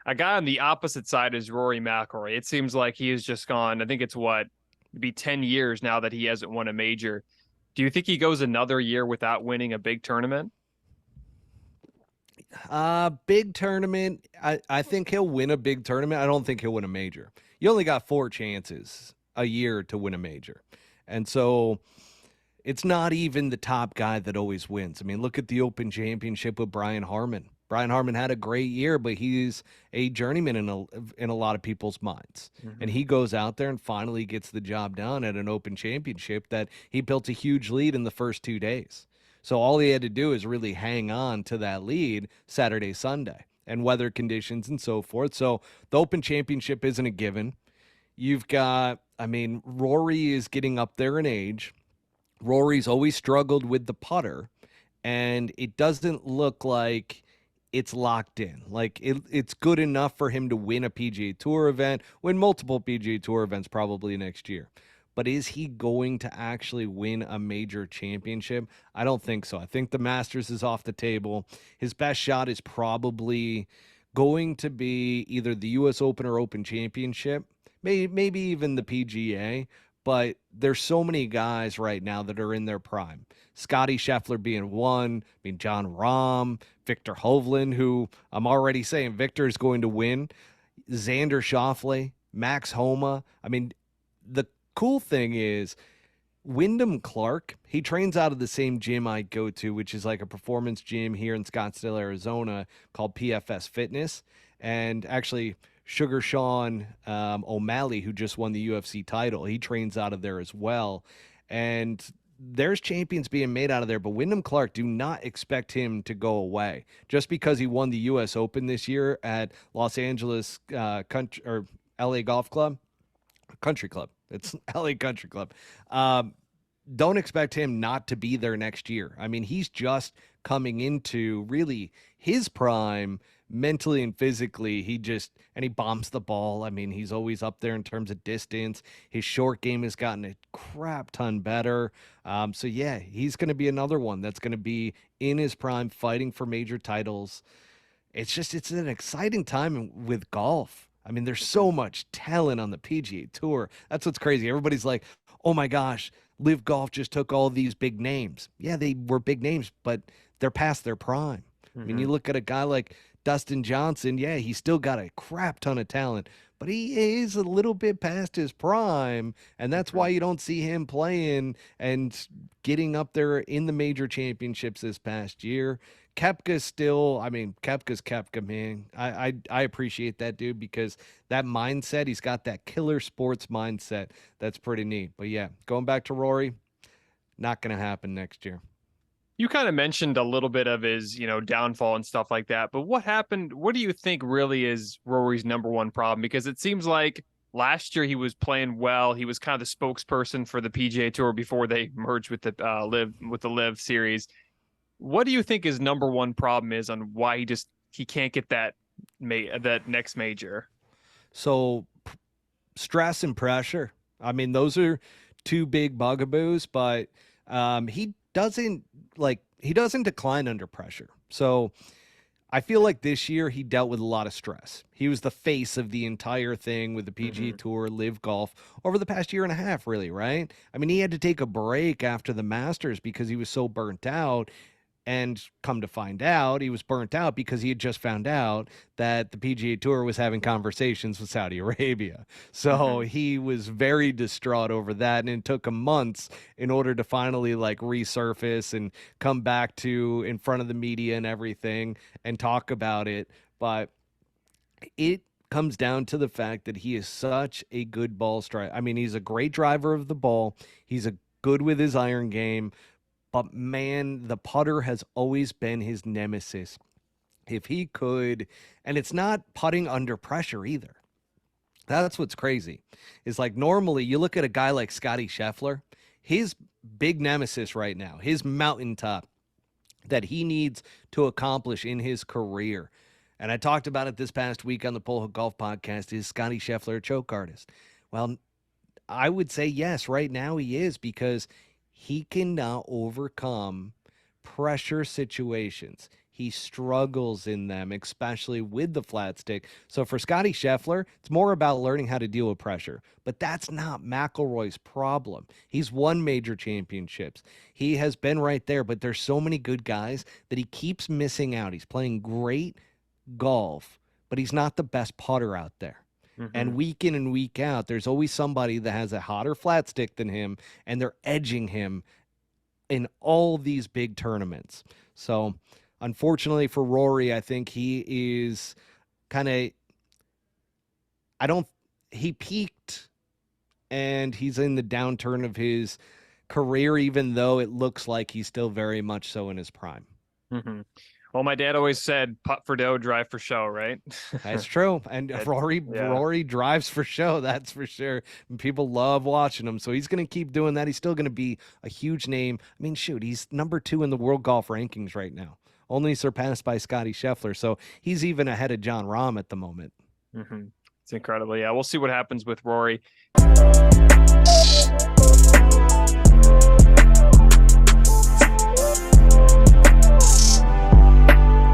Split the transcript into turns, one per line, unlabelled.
A guy on the opposite side is Rory McIlroy. It seems like he has just gone, I think it's be 10 years now that he hasn't won a major. Do you think he goes another year without winning a big tournament?
Big tournament. I think he'll win a big tournament. I don't think he'll win a major. You only got 4 chances a year to win a major. And so it's not even the top guy that always wins. I mean, look at the Open Championship with Brian Harman. Brian Harman had a great year, but he's a journeyman in a lot of people's minds.
Mm-hmm.
And he goes out there and finally gets the job done at an Open Championship that he built a huge lead in the first 2 days. So all he had to do is really hang on to that lead Saturday, Sunday, and weather conditions and so forth. So the Open Championship isn't a given. You've got, I mean, Rory is getting up there in age. Rory's always struggled with the putter, and it doesn't look like it's locked in. Like it's good enough for him to win a PGA Tour event, win multiple PGA Tour events probably next year. But is he going to actually win a major championship? I don't think so. I think the Masters is off the table. His best shot is probably going to be either the U.S. Open or Open Championship, maybe even the PGA. But there's so many guys right now that are in their prime. Scotty Scheffler being one. I mean, John Rahm, Victor Hovland, who I'm already saying Victor is going to win. Xander Schauffele, Max Homa. I mean, the cool thing is Wyndham Clark, he trains out of the same gym I go to, which is like a performance gym here in Scottsdale, Arizona, called PFS Fitness. And actually, Sugar Sean O'Malley, who just won the UFC title, he trains out of there as well. And there's champions being made out of there, but Wyndham Clark, do not expect him to go away. Just because he won the U.S. Open this year at Los Angeles Country or LA Golf Club, Country Club. It's LA Country Club. Don't expect him not to be there next year. I mean, he's just coming into really his prime mentally and physically. And he bombs the ball. I mean, he's always up there in terms of distance. His short game has gotten a crap ton better. So yeah, he's going to be another one that's going to be in his prime fighting for major titles. It's an exciting time with golf. I mean, there's so much talent on the PGA Tour. That's what's crazy. Everybody's like, oh my gosh, Live Golf just took all these big names. Yeah, they were big names, but they're past their prime. I mean, you look at a guy like Dustin Johnson, yeah, he's still got a crap ton of talent, but he is a little bit past his prime, and that's why you don't see him playing and getting up there in the major championships this past year. Koepka's still, I mean, Koepka's Koepka, man. I appreciate that dude because that mindset, he's got that killer sports mindset. That's pretty neat. But yeah, going back to Rory, not going to happen next year.
You kind of mentioned a little bit of his, downfall and stuff like that. But what happened? What do you think really is Rory's number one problem? Because it seems like last year he was playing well. He was kind of the spokesperson for the PGA Tour before they merged with the Live series. What do you think his number one problem is on why he can't get that next major?
So stress and pressure. I mean, those are two big bugaboos, but he doesn't decline under pressure. So I feel like this year he dealt with a lot of stress. He was the face of the entire thing with the PGA Tour, Live Golf over the past year and a half, really, right? I mean, he had to take a break after the Masters because he was so burnt out. And come to find out, he was burnt out because he had just found out that the PGA Tour was having conversations with Saudi Arabia. So he was very distraught over that. And it took him months in order to finally resurface and come back to in front of the media and everything and talk about it. But it comes down to the fact that he is such a good ball striker. I mean, he's a great driver of the ball. He's good with his iron game. But, man, the putter has always been his nemesis. If he could, and it's not putting under pressure either. That's what's crazy. It's like normally you look at a guy like Scotty Scheffler, his big nemesis right now, his mountaintop that he needs to accomplish in his career. And I talked about it this past week on the Pole Hook Golf Podcast. Is Scotty Scheffler a choke artist? Well, I would say yes, right now he is, because he can now overcome pressure situations. He struggles in them, especially with the flat stick. So for Scotty Scheffler, it's more about learning how to deal with pressure. But that's not McIlroy's problem. He's won major championships. He has been right there, but there's so many good guys that he keeps missing out. He's playing great golf, but he's not the best putter out there.
Hmm.
And week in and week out, there's always somebody that has a hotter flat stick than him, and they're edging him in all these big tournaments. So, unfortunately for Rory, I think he is kind of, I don't, he peaked and he's in the downturn of his career, even though it looks like he's still very much so in his prime.
Hmm. Well, my dad always said, "Putt for dough, drive for show," right?
That's true. And
It's,
Rory
yeah.
Rory drives for show, that's for sure. And people love watching him. So he's going to keep doing that. He's still going to be a huge name. I mean, shoot, he's #2 in the world golf rankings right now. Only surpassed by Scotty Scheffler. So he's even ahead of John Rahm at the moment.
Hmm. It's incredible. Yeah, we'll see what happens with Rory.